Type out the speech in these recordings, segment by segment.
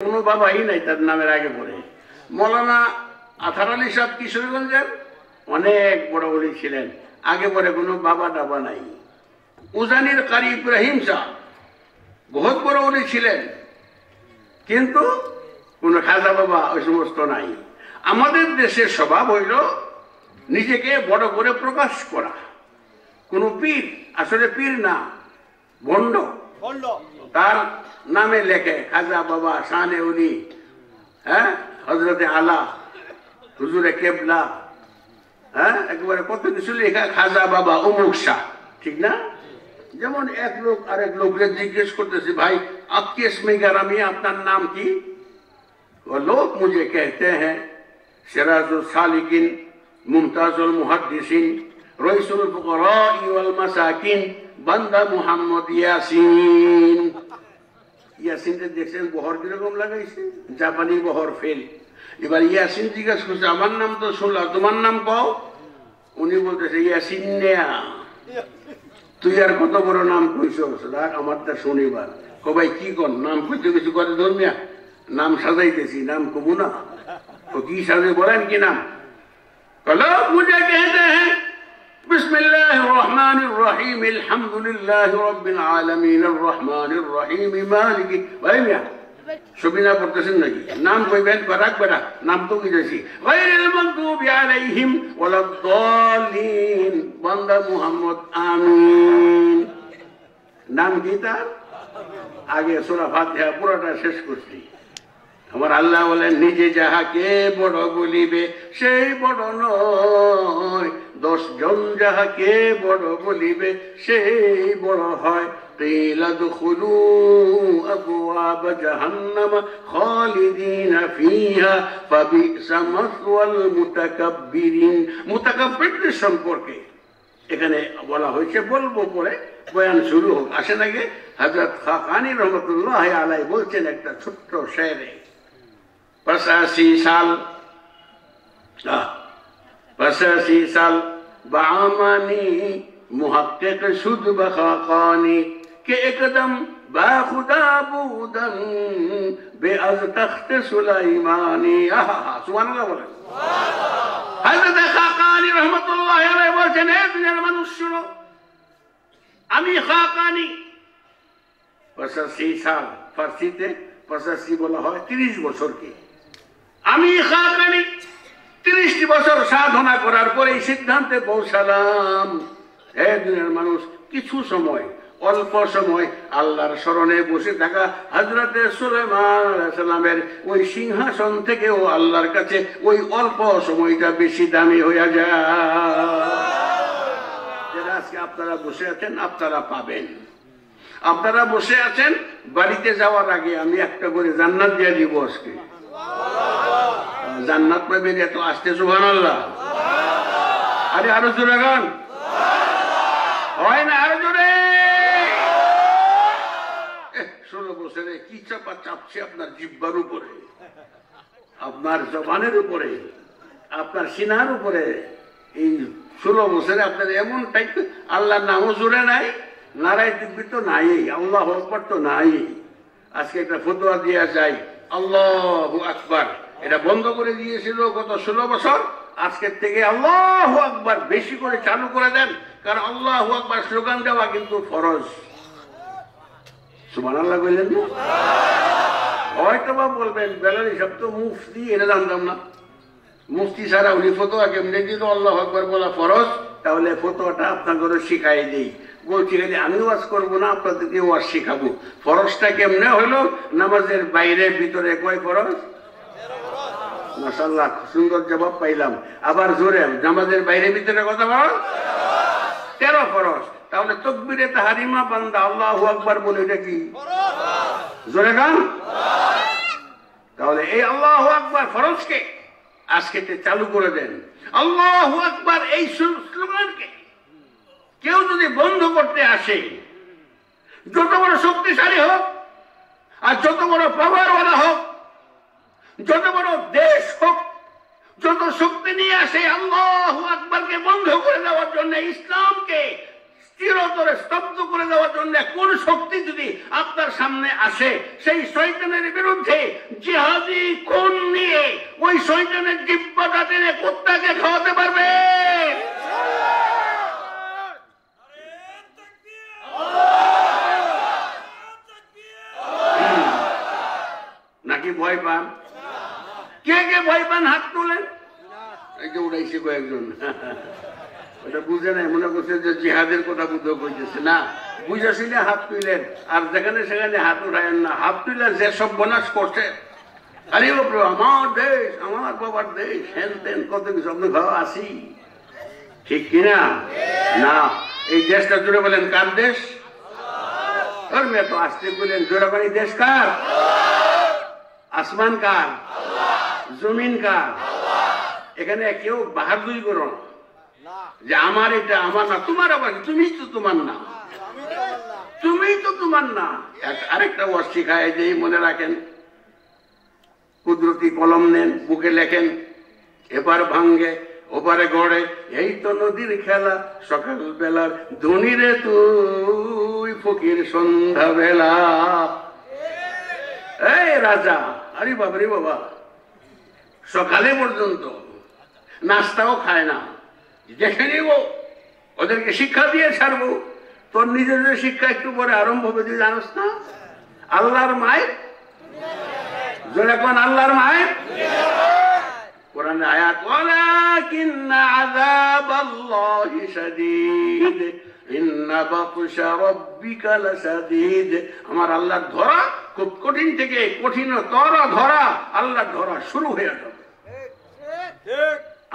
কোনো বাবাই নাই তার নামের আগে পড়ে। মৌলানা আথার আলী সাহেব কিশোরগঞ্জের অনেক বড় বড়ি ছিলেন, আগে পরে কোনো বাবা টাবা নাই। উজানির কারি ইব্রাহিম সাহেব বহুত বড় বড়ি ছিলেন, কিন্তু কোনো খাজা বাবা ওই সমস্ত নাই। আমাদের দেশের স্বভাব হইল নিজেকে বড় করে প্রকাশ করা। কোন পীর আসলে পীর না, ভণ্ড, তার নামে লেখে খাজা বাবা, শানে উনি, হ্যাঁ, হজরতে আলা, হুজুরে কেবলা, হ্যাঁ, একেবারে কত কিছু লেখা, খাজা বাবা অমুক শাহ, ঠিক না? যেমন এক লোক আরেক লোককে জিজ্ঞেস করতেছে, ভাই আপকি ইসমে গ্রামি, আপনার নাম কি? वो लोग मुझे कहते हैं सिराजुल सालिकिन, मुमताजुल मुहद्दिसिन, रईसुल फुकरा वल मसाकिन, बंदा मोहम्मद यासीन। ইয়াসিন দেখছেন বহর কিরকম লাগাইছে, জাপানি বহর ফেল। এবার ইয়াসিন জিজ্ঞাসা করছে, আমার নাম তো শুনলাম, তোমার নাম কও? উনি বলতেছে ইয়াসিন নেয়া। তুই আর কত বড় নাম কইছ, আমারটা শনিবার। ভাই কি কর, নাম কইতে কিছু করে ধর্মিয়া, নাম সাজাইতেছি, নাম কবু না তো কি সাজে বলেন কি নাম? লোক মুঝে कहते हैं बिस्मिल्लाहिर रहमानिर रहीम, अल्हम्दुलिल्लाहि रब्बिल आलामीन, अर्रहमानिर रहीम, मालिक। ভাই মিয়া সুবিনা পড়তেছেন নাকি? নাম কইবেন বারাক বেটা, নাম তো কইতেছি, গায়রিল মাগদুবি আলাইহিম ওয়ালাদ-দাল্লিন, বান্দা মুহাম্মদ আমিন। নাম কি তার? আগে সূরা ফাতিহা পুরোটা শেষ করছি। আমার আল্লাহ বলেন, নিজে যাহাকে বড় বলিবে সেই বড় নয়, 10 জন যাহাকে বড় বলিবে সেই বড় হয়। কিলা দুখুলু আবওয়াব জাহান্নাম খালিদিনা ফিহা ফাবিসা মাসওয়াল মুতাকাব্বিরিন। মুতাকাব্বিরদের সম্পর্কে এখানে বলা হয়েছে, বলবো পরে, বয়ান শুরু হোক। আসেন আগে হযরত খাকানী রহমাতুল্লাহ আলাইহি বলছেন একটা ছোট্ট শেরে, 85 साल बामानी मुहक्किक शुद बखाकानी के एकदम बाखुदा बूदन बेअज तख्त सुलाइमानी। सुबहानाल्लाह बोलेन। हजरत खाकानी रहमतुल्लाह अलैहि বলেছেন, হে দুনিয়ার মানুষ শুনো, আমি খাকানি 85 साल, ফার্সিতে 85 বলা হয় 30 বছরকে। আমি খাকানি 30 বছর সাধনা করার পরে এই সিদ্ধান্তে পৌঁছালাম, হে দুনিয়ার মানুষ, কিছু সময়, অল্প সময় আল্লাহর স্মরণে বসে থাকা হযরতে সুলাইমান আলাইহিস সালামের ওই সিংহাসন থেকেও আল্লাহর কাছে ওই অল্প সময়টা বেশি দামি হয়ে যায়। যারা আজকে আপনারা বসে আছেন, আপনারা পাবেন। আপনারা বসে আছেন, বাড়িতে যাওয়ার আগে আমি একটা করে জান্নাত দিয়ে দিব আজকে। জান্নাত পাবেন, এত আসতে সুবহানাল্লাহ। আরে আরো জোরে গান হয় না, আরো জোরে। 16 বছরে কি চাপা চাপছে আপনার জিহ্বার উপরে, আপনার জবানের উপরে, আপনার সিনার উপরে। এই 16 বছরে আপনার এমন টাইপ, আল্লাহর নামও জোরে নাই, নারায় দিব্যি তো নাই, আল্লাহু আকবার তো নাই। আজকে একটা ফতোয়া দেয়া যায়, আল্লাহু আকবার, এটা বন্ধ করে দিয়েছিল গত 16 বছর। আজকের থেকে আল্লাহু আকবার বেশি করে চালু করে দেন, কারণ আল্লাহু আকবার স্লোগান দেওয়া কিন্তু ফরজ। সুবহানাল্লাহ বললেন না? হয়তো বা বলবেন, বেলালি সব তো মুফতি, এটা জানতাম না। মুফতি ছাড়া উনি ফতোয়া কেমনে দিল আল্লাহু আকবার বলা ফরজ? তাহলে ফতোয়াটা আপনাদের শিখাই দেই। বলছি আমি ওয়াজ করবো না, আপনাদেরকে ওয়াজ শিখাবো। ফরজটা কেমনে হলো? নামাজের বাইরে ভিতরে কয় ফরজ? মাশাআল্লাহ, সুন্দর জবাব পাইলাম। আবার জোরে, নামাজের বাইরে ভিতরে কত ফরজ? 13 ফরজ। তাহলে তাকবীরে তাহরিমা বান্দা আল্লাহু আকবার বলে এটা কি জোরে গান? তাহলে এই আল্লাহু আকবার ফরজকে আজকে চালু করে দেন। আল্লাহু আকবার এই স্লোগানকে কেউ যদি বন্ধ করতে আসে, যত বড় শক্তিশালী হোক আর যত বড় পাওয়ারওয়ালা হোক, যত বড় দেশ হোক, যত শক্তি নিয়ে আসে, আল্লাহু আকবারকে বন্ধ করে দেওয়ার জন্য, ইসলামকে চিরতরে স্তব্ধ করে দেওয়ার জন্য কোন শক্তি যদি আপনার সামনে আসে, সেই শয়তানের বিরুদ্ধে জিহাদি কোন নিয়ে ওই শয়তানের জিহ্বাটা টেনে কুত্তাকে খাওয়াতে পারবে? নাকি ভয় পান? কে কে ভয় পান হাত তোলেন। এই যে উড়াইছে কয়েকজন, ওটা বুঝে নাই, মনে করছে যে জিহাদের কথা বুঝে কইতেছে না, বুঝেছিল হাত তুইলেন। আর যেখানে সেখানে হাত উঠায়েন না, হাত তুইলেন যে সব বনাস করছে আরে বাপরে আমার দেশ, আমার বাবার দেশ, হেন তেন কত কিছু আপনি ঘর আসি, ঠিক কিনা? না, এই দেশটা জুড়ে বলেন কার দেশ? মেয়ে তো আসতে বললেন জোড়া বাড়ি, দেশ কার? আসমান কার? জমিন কার? এখানে কেউ বাহাদুরি করো না যে আমার এটা আমার না, তোমার আবার তুমি তো তোমার না, তুমি তো তোমার না। আরেকটা ওয়াজ শিখায় যে মনে রাখেন, কুদরতি কলম নেন, বুকে লেখেন, এবার ভাঙ্গে ওপারে গড়ে, এই তো নদীর খেলা, সকাল বেলার ধনী রে তুই ফকির সন্ধ্যা বেলা। এই রাজা, আরে বাবা রে বাবা, সকালে পর্যন্ত নাস্তাও খায় না, দেখে নিব ওদেরকে শিক্ষা দিয়ে ছাড়বো। তোর নিজেদের শিক্ষা একটু পরে আরম্ভ হবে, তুই জানোস না? আল্লাহর মায়ের জোরে কোন আল্লাহর মায়ের কোরআনে আয়াত, ওয়ালাকিন্না আযাবাল্লাহি শাদীদ ইন্না বাতশা রাব্বিকা লাশাদীদ। আমার আল্লাহর ধরা খুব কঠিন থেকে কঠিনতর ধরা, আল্লাহর ধরা শুরু হয়ে যাবে।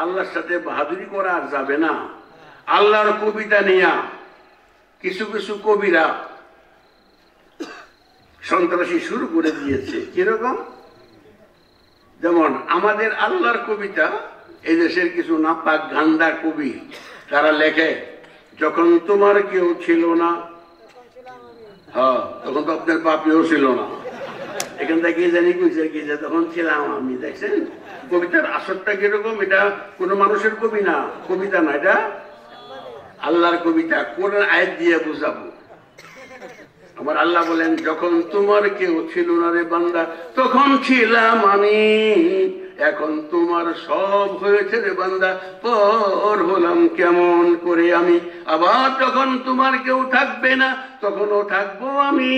আল্লাহর সাথে বাহাদুরি করা আর যাবে না। আল্লাহর কবিতা নিয়া কিছু কিছু কবিরা সন্ত্রাসী শুরু করে দিয়েছে। কিরকম? যেমন আমাদের আল্লাহর কবিতা, এই দেশের কিছু নাপাক গান্দা কবি তারা লেখে, যখন তোমার কেউ ছিল না, হ্যাঁ তখন তো আপনার বাপেও ছিল না, এখান থেকে জানি কইছে কি যে তখন ছিলাম আমি। দেখছেন কবিতার আসরটা কিরকম? এটা কোন মানুষের কবি না, কবিতা না, এটা আল্লাহর কবিতা। কোন আয়াত দিয়ে বুঝাবো? আমার আল্লাহ বলেন, যখন তোমার কেউ ছিল না রে বান্দা, তখন ছিলাম আমি, এখন তোমার সব হয়েছে রে বান্দা, পর হলাম কেমন করে আমি। আবার যখন তোমার কেউ থাকবে না, তখনও থাকবো আমি।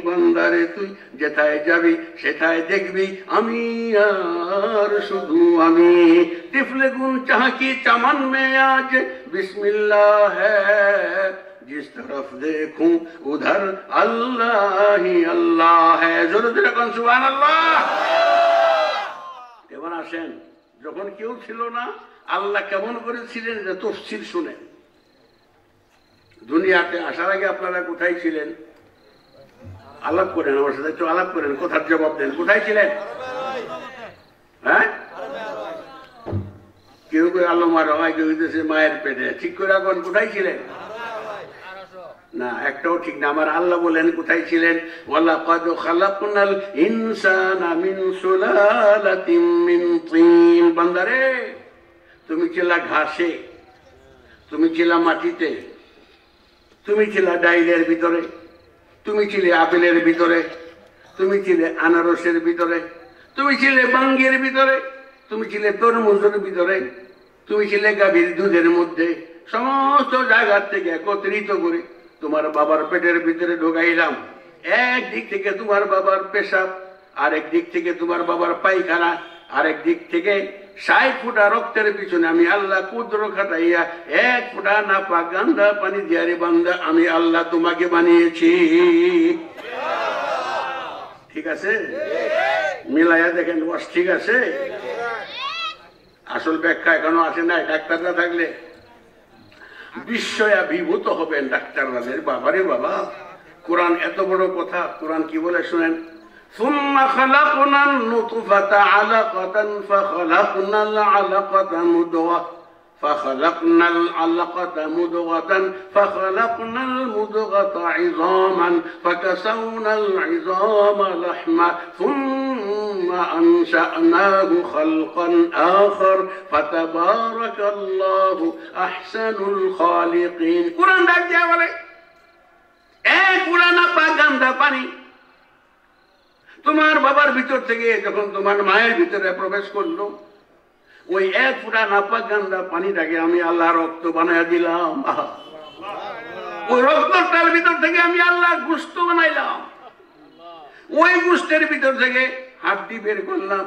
বান্দারে তুই যেথায় যাবি সেথায় দেখবি আমি আর শুধু আমি। তিফলে গুন চাকি চামান মে আজ বিসমিল্লাহ হ্যায়, जिस तरफ देखूं उधर अल्लाह ही अल्लाह है। জোরে জোরে কোন সুবহানাল্লাহ। এবার আসেন, যখন কেউ ছিল না আল্লাহ কেমন করেছিলেন যে তাফসীর শুনেন। দুনিয়াতে আসার আগে আপনারা কোথায় ছিলেন? আলাপ করেন, আমার সাথে একটু আলাপ করেন, কথার জবাব দেন। কোথায় ছিলেন? হ্যাঁ, কেউ কেউ আলমার হয়, কেউ হইতেছে মায়ের পেটে। ঠিক করে এখন কোথায় ছিলেন? না, একটাও ঠিক না। আমার আল্লাহ বলেন কোথায় ছিলেন? ওয়ালাকাদ খালাকনাল ইনসানা মিন সুলালাতিন মিন তিন। বান্দারে, তুমি ছিলা ঘাসে, তুমি ছিলা মাটিতে, তুমি ছিলা ডাইলের ভিতরে, তুমি ছিলে আপেলের ভিতরে, তুমি ছিলে আনারসের ভিতরে, তুমি ছিলে বাঙ্গের ভিতরে, তুমি ছিলে তরমুজের ভিতরে, তুমি ছিলে গাভীর দুধের মধ্যে। সমস্ত জায়গার থেকে একত্রিত করে তোমার বাবার পেটের ভিতরে ঢোকাইলাম। এক দিক থেকে তোমার বাবার পেশাব, আরেক দিক থেকে তোমার বাবার পায়খানা, আরেক দিক থেকে ৬০ ফুটা রক্তের পিছনে আমি আল্লাহ কুদ্র খাটাইয়া ১ ফুটা নাপাক গান্দা পানি দিয়ারে বান্দা আমি আল্লাহ তোমাকে বানিয়েছি। ঠিক আছে? মিলাইয়া দেখেন, ওয়াজ ঠিক আছে? আসল ব্যাখ্যা এখনো আসে নাই। ডাক্তাররা থাকলে বিস্ময়াভিভূত হবেন ডাক্তারদের। বাবারে বাবা, কোরআন এত বড় কথা। কোরআন কি বলে শুনেন? ثم خلقنا النطفة علقة فخلقنا العلقة مضغة فخلقنا العلقة مضغة فخلقنا المضغة عظاما فكسونا العظام لحما ثم সুম্মা আনশা'নাহু খালকান আখার ফাতাবারাকাল্লাহু আহসানুল খালিকিন। কুরআন ডাক দিয়া বলে এক পুরানা পাক গান্দা পানি তোমার বাবার ভিতর থেকে যখন তোমার মায়ের ভিতরে প্রবেশ করলো, ওই এক ফুটা নাপাক গান্দা পানিটাকে আমি আল্লাহ রক্ত বানাইয়া দিলাম। ওই রক্তটার ভিতর থেকে আমি আল্লাহ গোশত বানাইলাম। ওই গোশতের ভিতর থেকে হাড্ডি বের করলাম।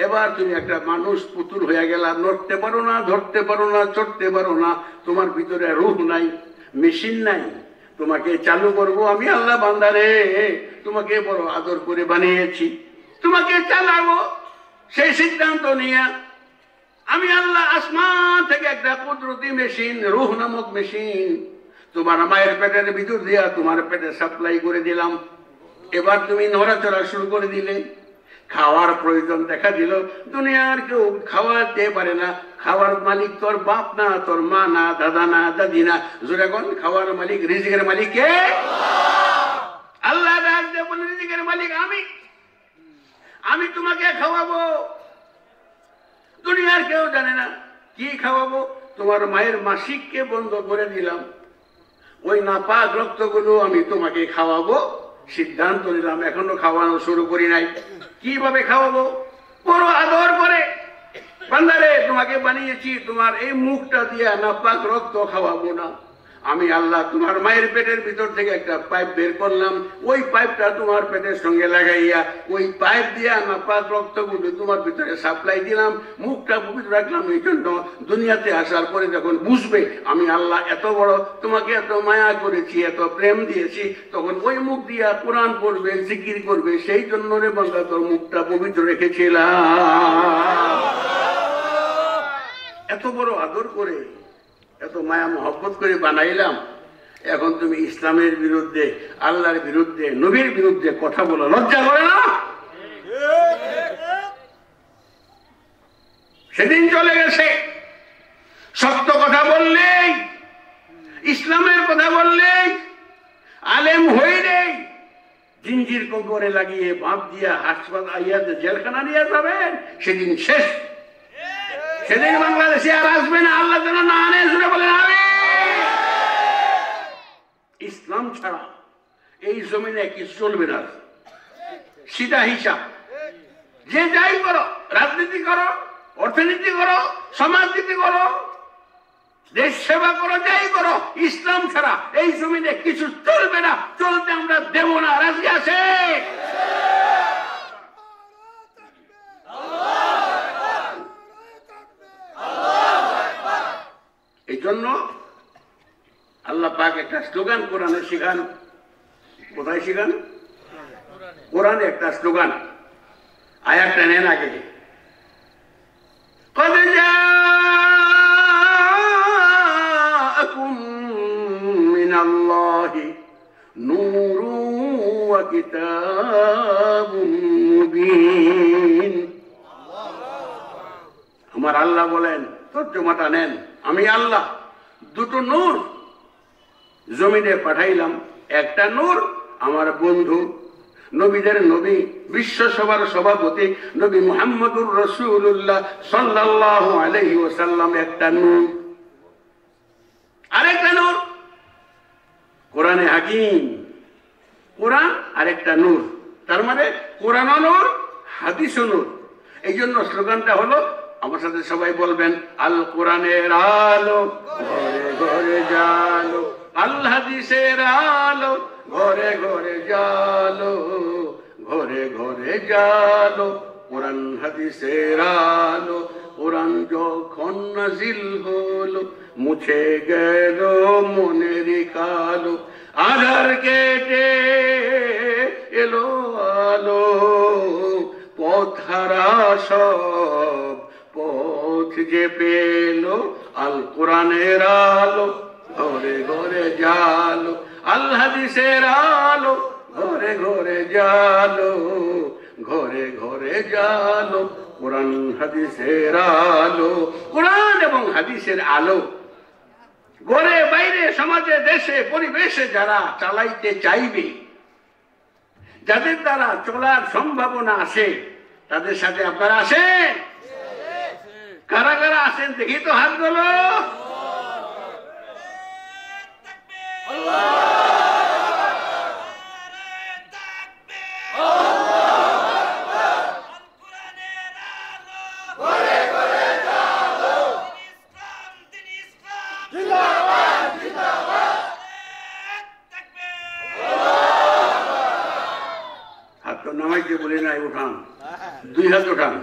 এবার তুমি একটা মানুষ পুতুল হয়ে গেলা, নড়তে পারো না, ধরতে পারো না, চড়তে পারো না, তোমার ভিতরে রূহ নাই, মেশিন নাই। তোমাকে চালু করবো আমি আল্লাহ। বান্দারে, তোমাকে বড় আদর করে বানিয়েছি, তোমাকে চালাবো। সেই সিদ্ধান্ত নিয়ে আমি আল্লাহ আসমান থেকে একটা কুদরতি মেশিন, রূহ নামক মেশিন তোমার মায়ের পেটের ভিতর দিয়া তোমার পেটে সাপ্লাই করে দিলাম। এবার তুমি নড়াচড়া শুরু করে দিলে, খাওয়ার প্রয়োজন দেখা দিল। দুনিয়ার কেউ খাওয়াতে পারে না। খাওয়ার মালিক তোর বাপ না, তোর মা না, দাদা না, দাদি না। জোরেগণ খাওয়ার মালিক, রিজিকের মালিক কে? আল্লাহ ডাক দিয়ে বলে, রিজিকের মালিক আমি তোমাকে খাওয়াবো। দুনিয়ার কেউ জানে না কি খাওয়াবো। তোমার মায়ের মাসিককে বন্ধ করে দিলাম। ওই নাপাক রক্তগুলো আমি তোমাকে খাওয়াবো সিদ্ধান্ত নিলাম। এখনো খাওয়ানো শুরু করি নাই। কিভাবে খাওয়াবো? বড় আদর করে। বান্দারে, তোমাকে বানিয়েছি, তোমার এই মুখটা দিয়ে নাপাক রক্ত খাওয়াবো না। আমি আল্লাহ তোমার মায়ের পেটের ভিতর থেকে একটা পাইপ বের করলাম। ওই পাইপটা তোমার পেটের সঙ্গে লাগাইয়া ওই পাইপ দিয়ে নাপাক রক্তগুলো তোমার ভিতরে সাপ্লাই দিলাম। মুখটা পবিত্র রাখলাম এই জন্য দুনিয়াতে আসার পরে যখন বুঝবে আমি আল্লাহ এত বড়, তোমাকে এত মায়া করেছি, এত প্রেম দিয়েছি, তখন ওই মুখ দিয়া কোরআন পড়বে, জিকির করবে। সেই জন্য রে বান্দা, তোর মুখটা পবিত্র রেখেছিলাম। এত বড় আদর করে, এত মায়া মহব্বত করে বানাইলাম। এখন তুমি ইসলামের বিরুদ্ধে, আল্লাহর বিরুদ্ধে, নবীর বিরুদ্ধে কথা বলো, লজ্জা করে না? সেদিন চলে গেছে। সত্য কথা বললেই, ইসলামের কথা বললেই, আলেম হইলেই জিঞ্জির কবরে লাগিয়ে বাঁধ দিয়া হাসপাতাল আইয়াতে জেলখানা নিয়ে যাবেন। সেদিন শেষ। সেদিন বাংলাদেশে আর আসবে না। আল্লাহ যেন না আনে, শুনে বলেন আমিন। ইসলাম ছাড়া এই জমিনে কিছু চলবে না। সিধা হিসাব। যে যাই করো, রাজনীতি করো, অর্থনীতি করো, সমাজনীতি করো, দেশ সেবা করো, যাই করো, ইসলাম ছাড়া এই জমিনে কিছু চলবে না। চলতে আমরা দেব না। রাজি আছে? এই জন্য আল্লাহ পাক একটা স্লোগান কোরআনে শিখান। কোথায় শিখান? কোরআনে একটা স্লোগান। আয়াতটা নেন আগে। قد جاءكم من الله نور وكتاب مبين। আমার আল্লাহ বলেন, তর্জমাটা নেন, আমি আল্লাহ দুটো নূর জমিনে পাঠাইলাম। একটা নূর আমার বন্ধু, নবীদের নবী, বিশ্ব সভার সভাপতি নবী মুহাম্মদুর রাসূলুল্লাহ সাল্লাল্লাহু আলাইহি ওয়াসাল্লাম একটা নূর। আরেকটা নূর কোরআনে হাকিম। কোরআন আরেকটা নূর। তার মানে কোরআনও নূর, হাদিসও নূর। এই জন্য স্লোগানটা হলো, আমার সাথে সবাই বলবেন, আল কোরআনের আলো ঘরে ঘরে জালো, আল হাদিসের আলো ঘরে ঘরে জালো, ঘরে ঘরে জালো কোরআন হাদিসের আলো। কোরআন যখন নাজিল হলো, মুছে গেল মনের কালো, আধার কেটে এলো আলো, পথ হারা সব পথ যে পেল, আল কোরআনের আলো ঘরে ঘরে জালো, আল হাদিসের আলো ঘরে ঘরে জালো, ঘরে ঘরে জালো কোরআন হাদিসের আলো। কোরআন এবং হাদিসের আলো ঘরে বাইরে, সমাজে, দেশে, পরিবেশে যারা চালাইতে চাইবে, যাদের দ্বারা চলার সম্ভাবনা আছে, তাদের সাথে আপনারা আসেন? কারা কারা আসেন দেখি তো হাতগুলো। নামাইতে বলি নাই, উঠান, 2 হাত উঠান।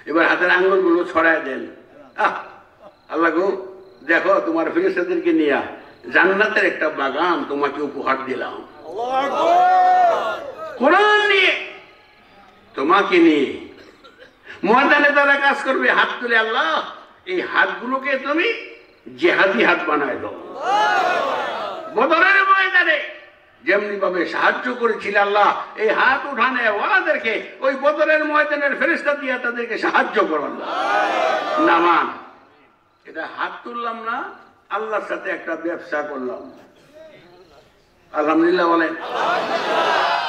এবার হাতের আঙ্গুল গুলো ছড়ায় দেন। আল্লাহ গো, দেখো তোমার ফেরেশতাদেরকে নিয়ে জান্নাতের একটা বাগান তোমাকে উপহার দিলাম, কোরআন নিয়ে, তোমাকে নিয়ে। ময়দানে তারা কাজ করবে, হাত তুলে আল্লাহ এই হাতগুলোকে তুমি জিহাদি হাত বানায় দাও। বদরের ময়দানে যেমনি ভাবে সাহায্য করেছিল আল্লাহ, এই হাত উঠানে ওয়ালাদেরকে ওই বদরের ময়দানের ফেরেশতা দিয়া তাদেরকে সাহায্য করো নামান। এটা হাত তুললাম না, আল্লাহর সাথে একটা ব্যবসা করলাম। আলহামদুলিল্লাহ বলেন।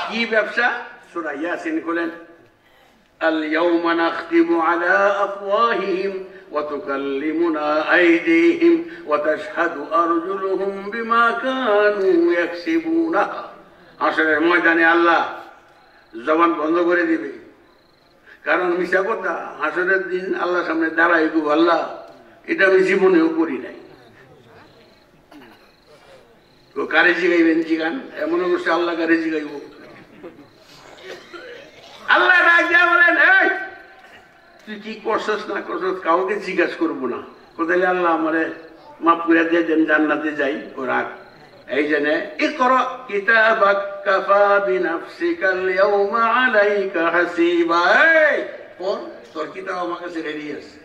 কি ব্যবসা? সূরা ইয়াসিন খুলেন। اليوم نختم على أفواههم وتكلمنا أيديهم وتشهد أرجلهم بما كانوا يكسبون। হাসরের ময়দানে আল্লাহ জবান বন্ধ করে দিবে, কারণ মিশা কথা। হাসরের দিন আল্লাহর সামনে দাঁড়াইব, আল্লাহ এটা আমি জীবনেও করি নাই। তো কারে জিগাইবেন? জিগান, এমন অবশ্যই আল্লাহ কারে জিগাইব? আল্লাহ ডাক দিয়া বলেন, এই তুই কি করছস না করছস কাউকে জিজ্ঞাসা করবো না। কোথায় আল্লাহ আমারে মাফ করে দিয়ে দেন, জান্নাতে যাই। ও রাখ, এই জেনে ইকরা কিতাবাক কাফা বিনাফসিকাল ইয়াউমা আলাইকা হাসিবা। এই পড়, তোর কিতাব আমার কাছে রেডি আছে,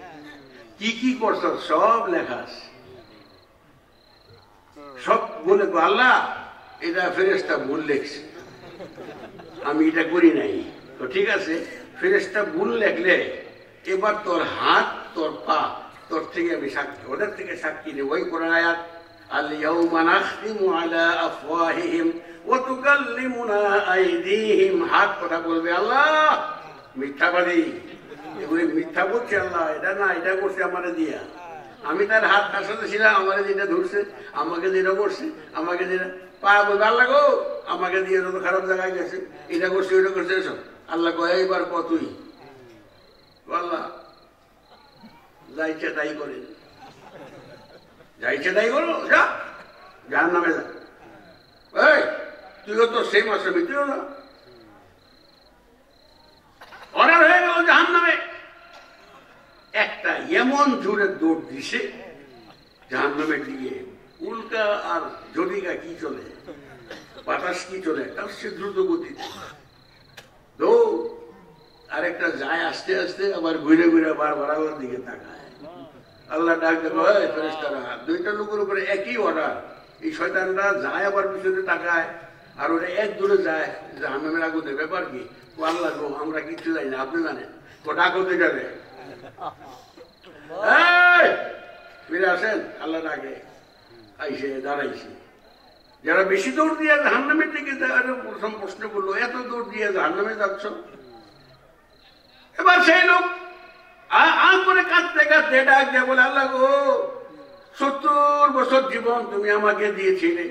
কি কি করছস সব লেখা আছে। সব বলে আল্লাহ এটা ফেরেশতা ভুল লেখছে, আমি এটা করি নাই। তো ঠিক আছে, ফেরেশতা ভুল লেখলে এবার তোর হাত তোর পা তোর থেকে আমি সাক্ষী, ওদের থেকে সাক্ষী নেব। ওই কোরআন আয়াত, আল ইয়াউমা নাখতিমু আলা আফওয়াহিহিম ওয়া তুকাল্লিমুনা আইদিহিম। হাত কথা বলবে আল্লাহ মিথ্যাবাদী, এগুলি মিথ্যা বলছে আল্লাহ, এটা না এটা করছে আমারে দিয়া। আমি তার হাত তার সাথে ছিলাম, আমারে যেটা ধরছে, আমাকে যেটা করছে, আমাকে যেটা পা বলবে আল্লাহ গো আমাকে দিয়ে যত খারাপ জায়গায় গেছে, এটা করছে ওইটা করছে এসব। আল্লাহ কয় এইবার কতই আল্লাহ যাইছে তাই করেন, যাইছে তাই করো, যা জাহান্নামে যা। এই তুইও তো সেম আসবি, তুইও না। অর্ডার হয়ে গেল জাহান্নামে। একটা এমন জোরে দৌড় দিছে জাহান্নামের দিকে, উল্কা আর জটিকা কি চলে, বাতাস কি চলে, তার সে দ্রুত গতিতে দৌড়। আরেকটা যায় আস্তে আস্তে, আবার ঘুরে ঘুরে বারবার আল্লাহর দিকে তাকায়। আল্লাহ ডাক দেবো, ফেরেশতারা দুইটা লোকের উপরে একই অর্ডার। এই শয়তানরা যায় আবার পিছনে তাকায়, আর ওরা এক দূরে যায় জাহান্নামের আগুনে। ব্যাপার কি? ও আল্লাহ গো আমরা কিচ্ছু জানি না, আপনি জানেন। ও ডাকো যাবে, ফিরে আসেন। আল্লাহ ডাকে, আইসে দাঁড়াইছে। যারা বেশি দৌড় দিয়ে জাহান্নামের দিকে প্রথম প্রশ্ন করলো, এত দৌড় দিয়ে জাহান্নামে যাচ্ছ? এবার সেই লোক আম করে কাঁদতে কাঁদতে ডাক দেয়, বলে আল্লাহ গো 70 বছর জীবন তুমি আমাকে দিয়েছিলে,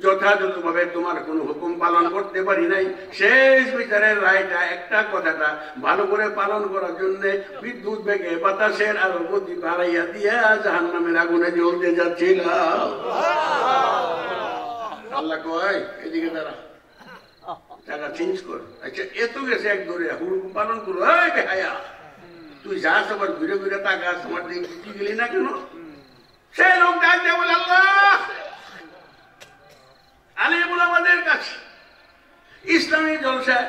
যথাযথভাবে তোমার কোন হুকুম পালন করতে পারি নাই। শেষ বিচারের রায়টা একটা কথাটা ভালো করে পালন করার জন্য বিদ্যুৎ বেগে বাতাসের আরো গতি বাড়াইয়া দিয়া জাহান্নামের আগুনে জ্বলতে যাচ্ছিলাম। আল্লাহ কয় এদিকে দাঁড়া, জায়গা চেঞ্জ কর। আচ্ছা এত গেছে এক ধরে হুকুম পালন করো, বেহায়া তুই যাস আবার ঘুরে ঘুরে তাকাস, আমার দিকে গেলি না কেন? সে লোক ডাক দেয়, বলে আল্লাহ আলিমুল আমাদের কাছে ইসলামী জলসায়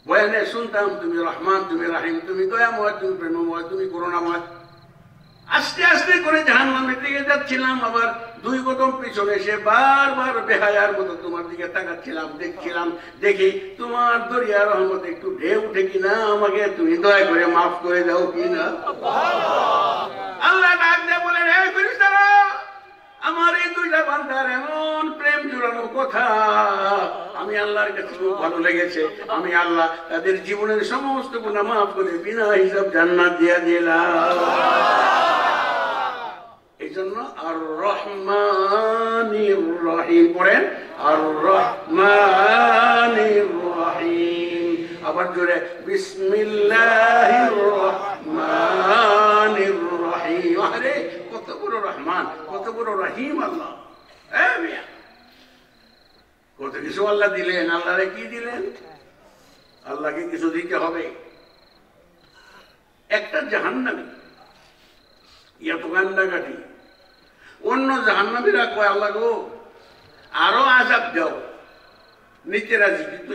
বয়ানে শুনতাম তুমি রহমান, তুমি রাহিম, তুমি দয়াময়, তুমি প্রেমময়, তুমি করুণাময়। আস্তে আস্তে করে জাহান্নামের দিকে যাচ্ছিলাম, আবার 2 কদম পিছনে এসে বারবার বেহায়ার মতো তোমার দিকে তাকাচ্ছিলাম, দেখছিলাম। দেখি তোমার দরিয়া রহমতে একটু ঢেউ উঠে কিনা, আমাকে তুমি দয়া করে মাফ করে দাও কিনা। আল্লাহ ডাক দেয়, বলেন হে ফেরেশতারা আমার এই দুইটা বান্দার এমন প্রেম জোড়ানো কথা আমি আল্লাহর কাছে খুব ভালো লেগেছে। আমি আল্লাহ তাদের জীবনের সমস্ত গুনাহ মাফ করে বিনা হিসাব জান্নাত দিয়ে দিলাম। এই জন্য আর রহমানির রহিম পড়েন, আর রহমানির রহিম। আবার জোরে বিসমিল্লাহির রহমানির রহিম। আরে কত বড় রহমান, কত বড় রহিম আল্লাহ। কত কিছু আল্লাহ দিলেন। আল্লাহরে কি দিলেন? আল্লাহকে কিছু দিতে হবে। একটা জাহান্নামী এত কান্নাকাটি, অন্য জাহান্নামীরা কয় আল্লাহ গো আরো আযাব দাও, নিতে রাজি, কিন্তু